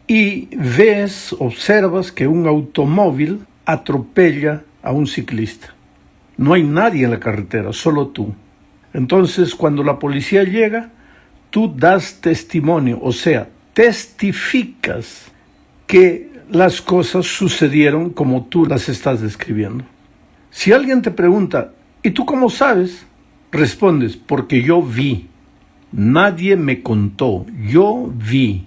y observas que un automóvil atropella a un ciclista. No hay nadie en la carretera, solo tú. Entonces, cuando la policía llega, tú das testimonio, o sea, testificas que las cosas sucedieron como tú las estás describiendo. Si alguien te pregunta, ¿y tú cómo sabes? Respondes, porque yo vi. Nadie me contó, yo vi.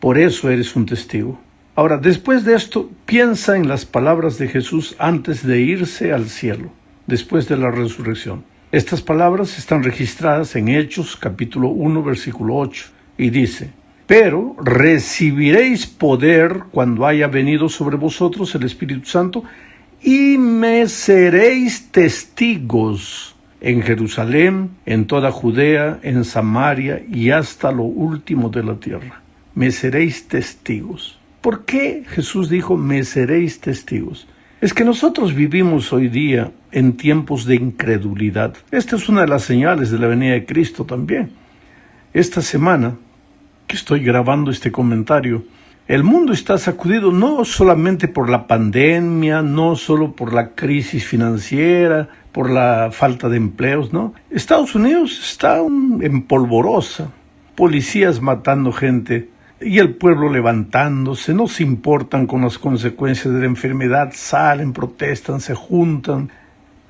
Por eso eres un testigo. Ahora, después de esto, piensa en las palabras de Jesús antes de irse al cielo, después de la resurrección. Estas palabras están registradas en Hechos, capítulo 1, versículo 8, y dice: pero recibiréis poder cuando haya venido sobre vosotros el Espíritu Santo, y me seréis testigos en Jerusalén, en toda Judea, en Samaria y hasta lo último de la tierra. Me seréis testigos. ¿Por qué Jesús dijo, me seréis testigos? Es que nosotros vivimos hoy día en tiempos de incredulidad. Esta es una de las señales de la venida de Cristo también. Esta semana que estoy grabando este comentario, el mundo está sacudido no solamente por la pandemia, no solo por la crisis financiera, por la falta de empleos, ¿no? Estados Unidos está en polvorosa, policías matando gente y el pueblo levantándose, no se importan con las consecuencias de la enfermedad, salen, protestan, se juntan.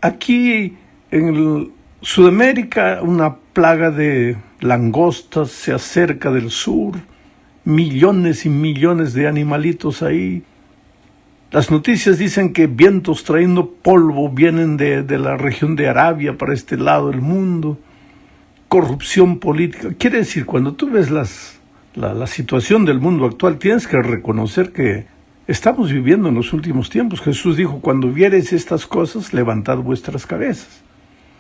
Aquí en Sudamérica una plaga de langostas se acerca del sur, millones y millones de animalitos ahí. Las noticias dicen que vientos trayendo polvo vienen de la región de Arabia para este lado del mundo. Corrupción política. Quiere decir, cuando tú ves la situación del mundo actual, tienes que reconocer que estamos viviendo en los últimos tiempos. Jesús dijo, cuando viereis estas cosas, levantad vuestras cabezas.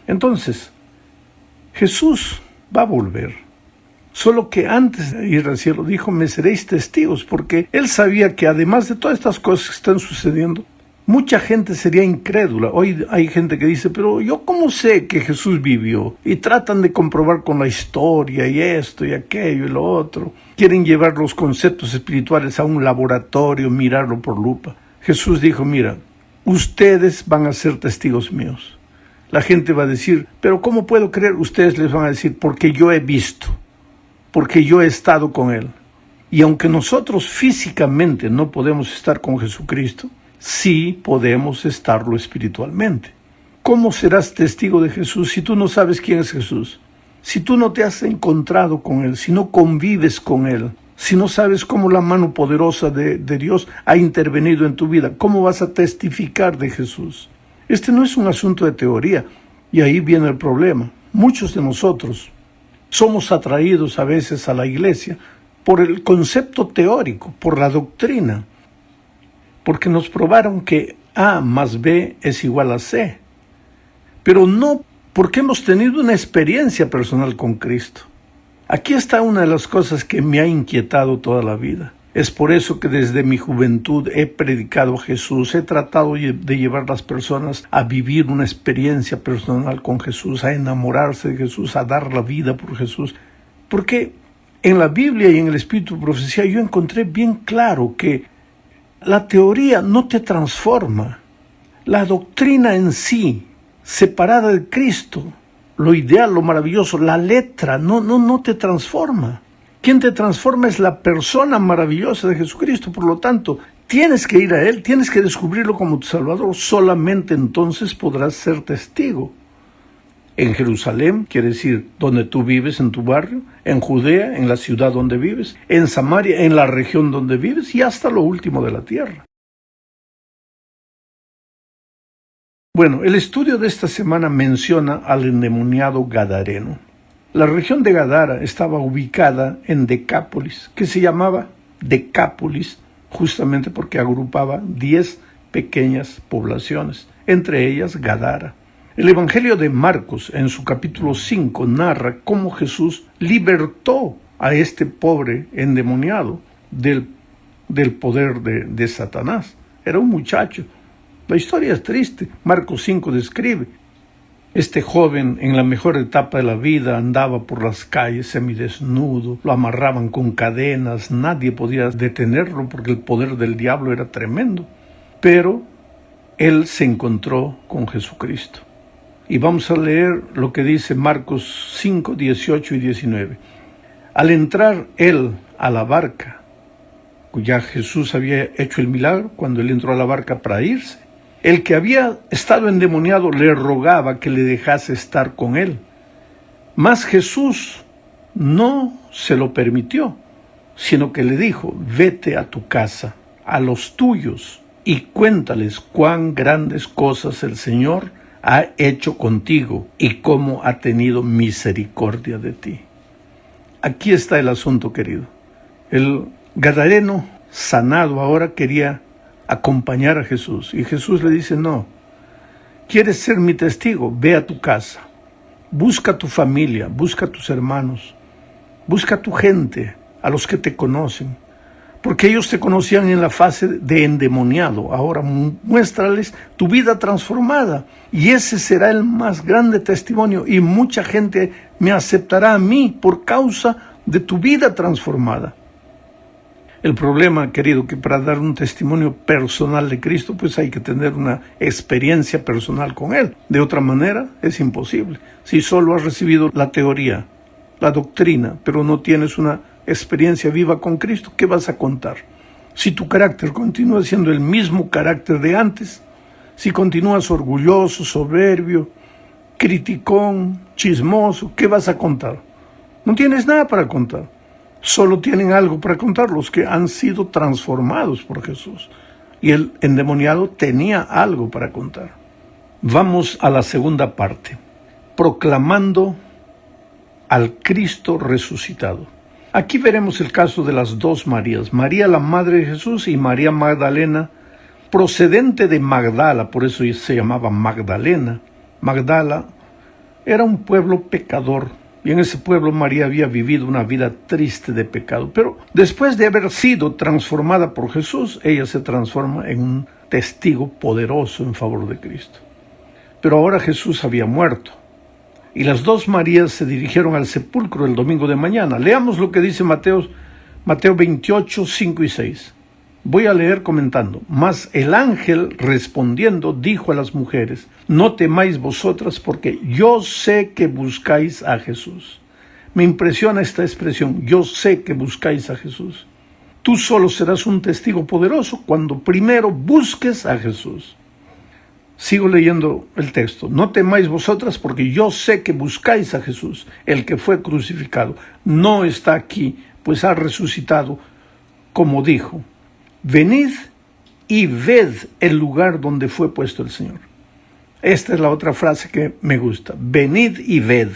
Entonces, Jesús va a volver. Solo que antes de ir al cielo dijo, me seréis testigos, porque él sabía que además de todas estas cosas que están sucediendo, mucha gente sería incrédula. Hoy hay gente que dice, pero yo cómo sé que Jesús vivió, y tratan de comprobar con la historia y esto y aquello y lo otro. Quieren llevar los conceptos espirituales a un laboratorio, mirarlo por lupa. Jesús dijo, mira, ustedes van a ser testigos míos. La gente va a decir, pero ¿cómo puedo creer? Ustedes les van a decir, porque yo he visto, porque yo he estado con Él. Y aunque nosotros físicamente no podemos estar con Jesucristo, sí podemos estarlo espiritualmente. ¿Cómo serás testigo de Jesús si tú no sabes quién es Jesús? Si tú no te has encontrado con Él, si no convives con Él, si no sabes cómo la mano poderosa de Dios ha intervenido en tu vida, ¿cómo vas a testificar de Jesús? Este no es un asunto de teoría, y ahí viene el problema. Muchos de nosotros somos atraídos a veces a la iglesia por el concepto teórico, por la doctrina, porque nos probaron que A más B es igual a C, pero no porque hemos tenido una experiencia personal con Cristo. Aquí está una de las cosas que me ha inquietado toda la vida. Es por eso que desde mi juventud he predicado a Jesús, he tratado de llevar a las personas a vivir una experiencia personal con Jesús, a enamorarse de Jesús, a dar la vida por Jesús. Porque en la Biblia y en el Espíritu de Profecía yo encontré bien claro que la teoría no te transforma. La doctrina en sí, separada de Cristo, lo ideal, lo maravilloso, la letra, no te transforma. Quien te transforma es la persona maravillosa de Jesucristo. Por lo tanto, tienes que ir a Él, tienes que descubrirlo como tu Salvador. Solamente entonces podrás ser testigo. En Jerusalén, quiere decir donde tú vives, en tu barrio, en Judea, en la ciudad donde vives, en Samaria, en la región donde vives y hasta lo último de la tierra. Bueno, el estudio de esta semana menciona al endemoniado gadareno. La región de Gadara estaba ubicada en Decápolis, que se llamaba Decápolis justamente porque agrupaba 10 pequeñas poblaciones, entre ellas Gadara. El Evangelio de Marcos, en su capítulo 5, narra cómo Jesús libertó a este pobre endemoniado del poder de Satanás. Era un muchacho. La historia es triste. Marcos 5 describe. Este joven, en la mejor etapa de la vida, andaba por las calles semidesnudo, lo amarraban con cadenas, nadie podía detenerlo porque el poder del diablo era tremendo. Pero él se encontró con Jesucristo. Y vamos a leer lo que dice Marcos 5, 18 y 19. Al entrar él a la barca, ya Jesús había hecho el milagro cuando él entró a la barca para irse, el que había estado endemoniado le rogaba que le dejase estar con él. Mas Jesús no se lo permitió, sino que le dijo: vete a tu casa, a los tuyos, y cuéntales cuán grandes cosas el Señor ha hecho contigo y cómo ha tenido misericordia de ti. Aquí está el asunto, querido. El gadareno sanado ahora quería acompañar a Jesús, y Jesús le dice: no, ¿quieres ser mi testigo? Ve a tu casa, busca a tu familia, busca a tus hermanos, busca a tu gente, a los que te conocen, porque ellos te conocían en la fase de endemoniado. Ahora muéstrales tu vida transformada, y ese será el más grande testimonio, y mucha gente me aceptará a mí por causa de tu vida transformada. El problema, querido, que para dar un testimonio personal de Cristo, pues hay que tener una experiencia personal con Él. De otra manera, es imposible. Si solo has recibido la teoría, la doctrina, pero no tienes una experiencia viva con Cristo, ¿qué vas a contar? Si tu carácter continúa siendo el mismo carácter de antes, si continúas orgulloso, soberbio, criticón, chismoso, ¿qué vas a contar? No tienes nada para contar. Solo tienen algo para contar los que han sido transformados por Jesús. Y el endemoniado tenía algo para contar. Vamos a la segunda parte. Proclamando al Cristo resucitado. Aquí veremos el caso de las dos Marías. María, la madre de Jesús, y María Magdalena, procedente de Magdala, por eso se llamaba Magdalena. Magdala era un pueblo pecador. Y en ese pueblo María había vivido una vida triste de pecado. Pero después de haber sido transformada por Jesús, ella se transforma en un testigo poderoso en favor de Cristo. Pero ahora Jesús había muerto. Y las dos Marías se dirigieron al sepulcro el domingo de mañana. Leamos lo que dice Mateo 28, 5 y 6. Voy a leer comentando. Mas el ángel respondiendo dijo a las mujeres: no temáis vosotras, porque yo sé que buscáis a Jesús. Me impresiona esta expresión: yo sé que buscáis a Jesús. Tú solo serás un testigo poderoso cuando primero busques a Jesús. Sigo leyendo el texto. No temáis vosotras, porque yo sé que buscáis a Jesús, el que fue crucificado. No está aquí, pues ha resucitado, como dijo. Venid y ved el lugar donde fue puesto el Señor. Esta es la otra frase que me gusta. Venid y ved.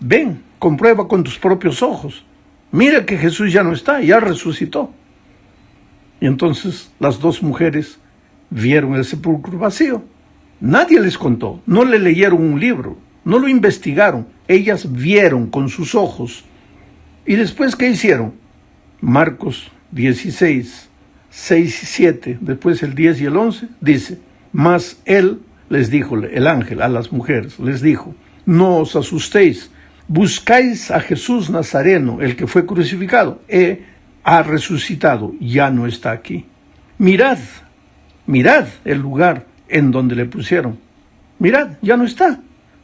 Ven, comprueba con tus propios ojos. Mira que Jesús ya no está, ya resucitó. Y entonces las dos mujeres vieron el sepulcro vacío. Nadie les contó, no le leyeron un libro, no lo investigaron. Ellas vieron con sus ojos. ¿Y después qué hicieron? Marcos 16, 6 y 7, después el 10 y el 11, dice: mas él les dijo, el ángel a las mujeres, les dijo: no os asustéis, buscáis a Jesús Nazareno, el que fue crucificado. Ha resucitado, ya no está aquí. Mirad el lugar en donde le pusieron. Mirad, ya no está,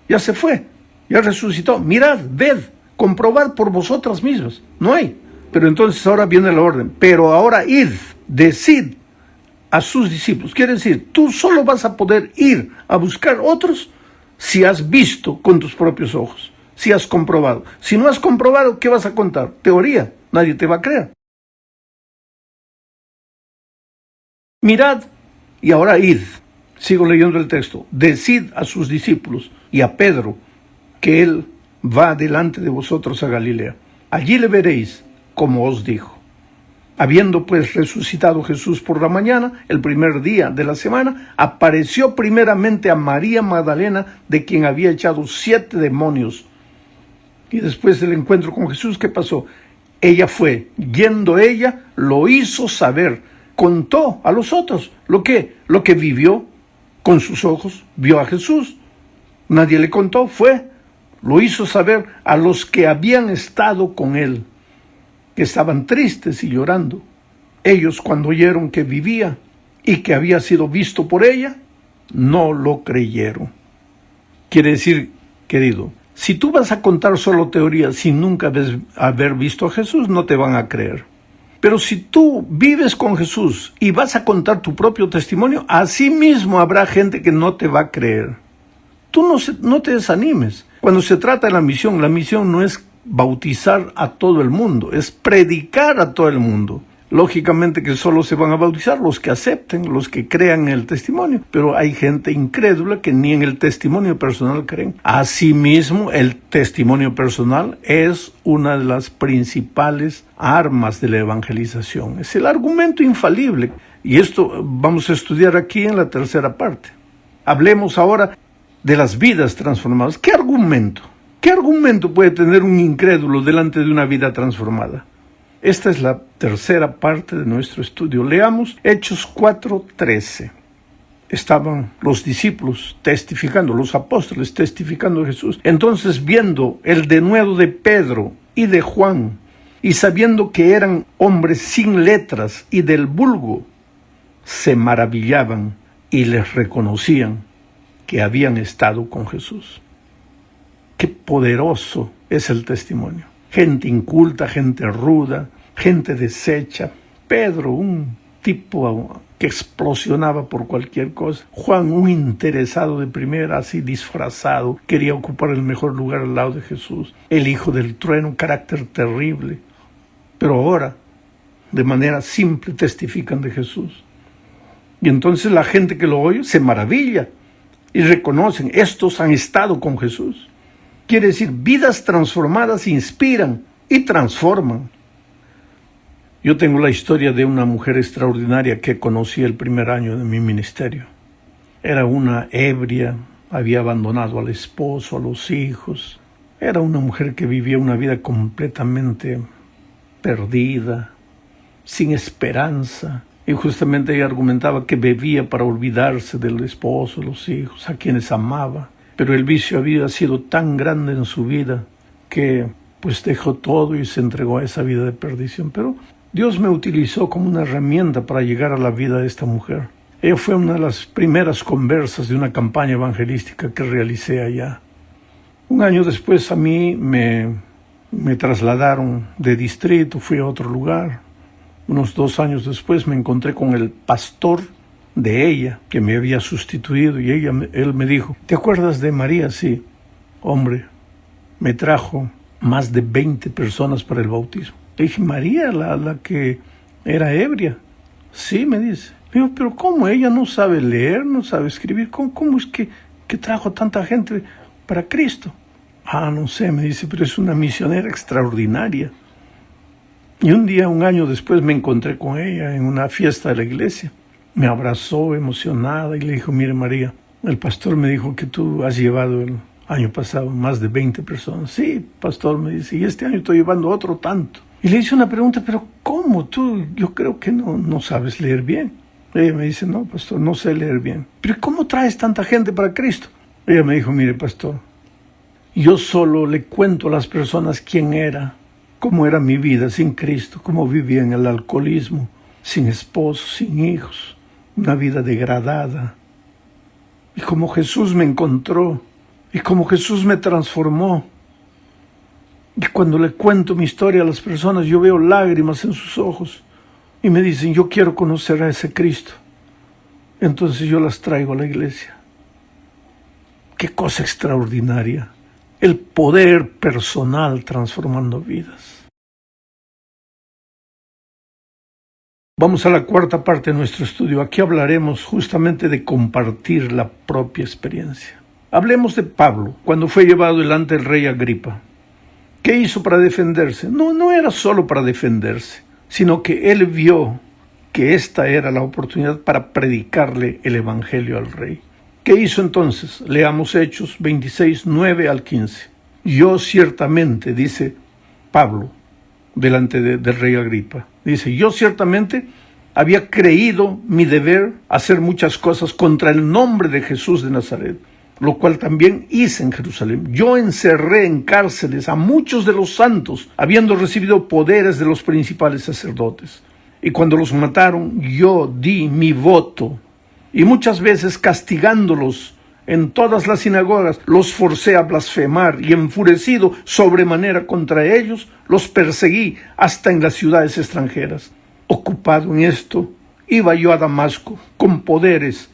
ya se fue, ya resucitó. Mirad, ved, comprobad por vosotras mismas. No hay. Pero entonces ahora viene la orden. Pero ahora id, decid a sus discípulos. Quiere decir, tú solo vas a poder ir a buscar otros si has visto con tus propios ojos, si has comprobado. Si no has comprobado, ¿qué vas a contar? Teoría, nadie te va a creer. Mirad y ahora id. Sigo leyendo el texto. Decid a sus discípulos y a Pedro que él va delante de vosotros a Galilea. Allí le veréis, como os dijo. Habiendo pues resucitado Jesús por la mañana, el primer día de la semana, apareció primeramente a María Magdalena, de quien había echado 7 demonios. Y después del encuentro con Jesús, ¿qué pasó? Ella fue, yendo ella, lo hizo saber, contó a los otros lo que vivió con sus ojos, vio a Jesús. Nadie le contó, lo hizo saber a los que habían estado con él, que estaban tristes y llorando. Ellos, cuando oyeron que vivía y que había sido visto por ella, no lo creyeron. Quiere decir, querido, si tú vas a contar solo teorías sin nunca haber visto a Jesús, no te van a creer. Pero si tú vives con Jesús y vas a contar tu propio testimonio, así mismo habrá gente que no te va a creer. Tú no te desanimes. Cuando se trata de la misión no es bautizar a todo el mundo, es predicar a todo el mundo. Lógicamente que solo se van a bautizar los que acepten, los que crean en el testimonio, pero hay gente incrédula que ni en el testimonio personal creen. Asimismo, el testimonio personal es una de las principales armas de la evangelización. Es el argumento infalible, y esto vamos a estudiar aquí en la tercera parte. Hablemos ahora de las vidas transformadas. ¿Qué argumento? ¿Qué argumento puede tener un incrédulo delante de una vida transformada? Esta es la tercera parte de nuestro estudio. Leamos Hechos 4:13. Estaban los discípulos testificando, los apóstoles testificando a Jesús. Entonces, viendo el denuedo de Pedro y de Juan, y sabiendo que eran hombres sin letras y del vulgo, se maravillaban y les reconocían que habían estado con Jesús. Qué poderoso es el testimonio. Gente inculta, gente ruda, gente deshecha. Pedro, un tipo que explosionaba por cualquier cosa. Juan, un interesado de primera, así disfrazado, quería ocupar el mejor lugar al lado de Jesús. El hijo del trueno, carácter terrible. Pero ahora, de manera simple, testifican de Jesús. Y entonces la gente que lo oye se maravilla y reconocen, estos han estado con Jesús. Quiere decir, vidas transformadas inspiran y transforman. Yo tengo la historia de una mujer extraordinaria que conocí el primer año de mi ministerio. Era una ebria, había abandonado al esposo, a los hijos. Era una mujer que vivía una vida completamente perdida, sin esperanza. Y justamente ella argumentaba que bebía para olvidarse del esposo, los hijos, a quienes amaba. Pero el vicio había sido tan grande en su vida que pues dejó todo y se entregó a esa vida de perdición. Pero Dios me utilizó como una herramienta para llegar a la vida de esta mujer. Ella fue una de las primeras conversas de una campaña evangelística que realicé allá. Un año después a mí me trasladaron de distrito, fui a otro lugar. Unos 2 años después me encontré con el pastor de ella, que me había sustituido, y él me dijo, ¿te acuerdas de María? Sí. Hombre, me trajo más de 20 personas para el bautismo. Le dije, ¿María, la que era ebria? Sí, me dice. Le digo, ¿pero cómo? Ella no sabe leer, no sabe escribir. ¿Cómo es que trajo tanta gente para Cristo? Ah, no sé, me dice, pero es una misionera extraordinaria. Y un año después, me encontré con ella en una fiesta de la iglesia. Me abrazó emocionada y le dijo, mire María, el pastor me dijo que tú has llevado el año pasado más de 20 personas. Sí, pastor, me dice, y este año estoy llevando otro tanto. Y le hice una pregunta, pero ¿cómo tú? Yo creo que no sabes leer bien. Ella me dice, no, pastor, no sé leer bien. ¿Pero cómo traes tanta gente para Cristo? Ella me dijo, mire, pastor, yo solo le cuento a las personas quién era, cómo era mi vida sin Cristo, cómo vivía en el alcoholismo, sin esposo, sin hijos, una vida degradada. Y cómo Jesús me encontró, y cómo Jesús me transformó. Y cuando le cuento mi historia a las personas, yo veo lágrimas en sus ojos, y me dicen, yo quiero conocer a ese Cristo. Entonces yo las traigo a la iglesia. Qué cosa extraordinaria. El poder personal transformando vidas. Vamos a la cuarta parte de nuestro estudio. Aquí hablaremos justamente de compartir la propia experiencia. Hablemos de Pablo, cuando fue llevado delante del rey Agripa. ¿Qué hizo para defenderse? No era solo para defenderse, sino que él vio que esta era la oportunidad para predicarle el evangelio al rey. ¿Qué hizo entonces? Leamos Hechos 26, 9 al 15. Yo ciertamente, dice Pablo, delante del rey Agripa, dice, yo ciertamente había creído mi deber hacer muchas cosas contra el nombre de Jesús de Nazaret, lo cual también hice en Jerusalén. Yo encerré en cárceles a muchos de los santos, habiendo recibido poderes de los principales sacerdotes. Y cuando los mataron, yo di mi voto. Y muchas veces castigándolos en todas las sinagogas, los forcé a blasfemar y enfurecido sobremanera contra ellos, los perseguí hasta en las ciudades extranjeras. Ocupado en esto, iba yo a Damasco con poderes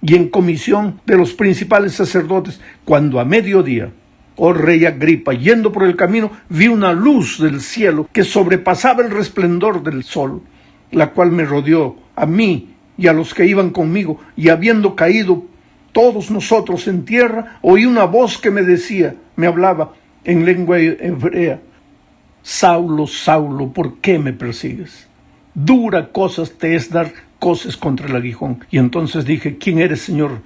y en comisión de los principales sacerdotes, cuando a mediodía, oh rey Agripa, yendo por el camino, vi una luz del cielo que sobrepasaba el resplandor del sol, la cual me rodeó a mí y a los que iban conmigo, y habiendo caído todos nosotros en tierra, oí una voz que me decía, me hablaba en lengua hebrea: Saulo, Saulo, ¿por qué me persigues? Dura cosa te es dar coces contra el aguijón. Y entonces dije: ¿quién eres, Señor?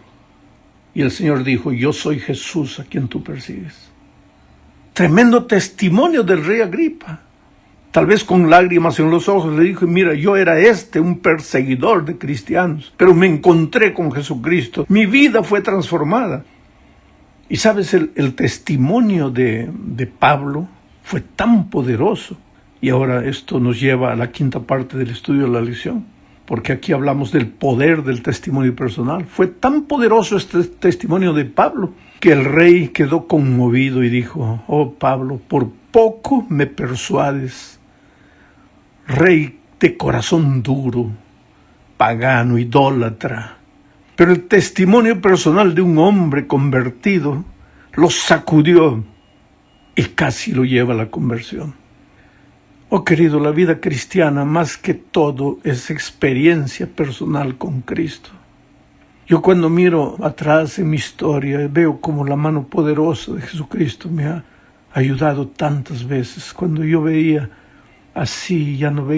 Y el Señor dijo: yo soy Jesús a quien tú persigues. Tremendo testimonio del rey Agripa. Tal vez con lágrimas en los ojos le dije: mira, yo era un perseguidor de cristianos, pero me encontré con Jesucristo. Mi vida fue transformada. Y sabes, el testimonio de Pablo fue tan poderoso. Y ahora esto nos lleva a la quinta parte del estudio de la lección, porque aquí hablamos del poder del testimonio personal. Fue tan poderoso este testimonio de Pablo que el rey quedó conmovido y dijo: oh Pablo, por poco me persuades, rey de corazón duro, pagano, idólatra. Pero el testimonio personal de un hombre convertido lo sacudió y casi lo lleva a la conversión. Oh querido, la vida cristiana más que todo es experiencia personal con Cristo. Yo cuando miro atrás en mi historia veo como la mano poderosa de Jesucristo me ha ayudado tantas veces. Cuando yo veía así, ya no veía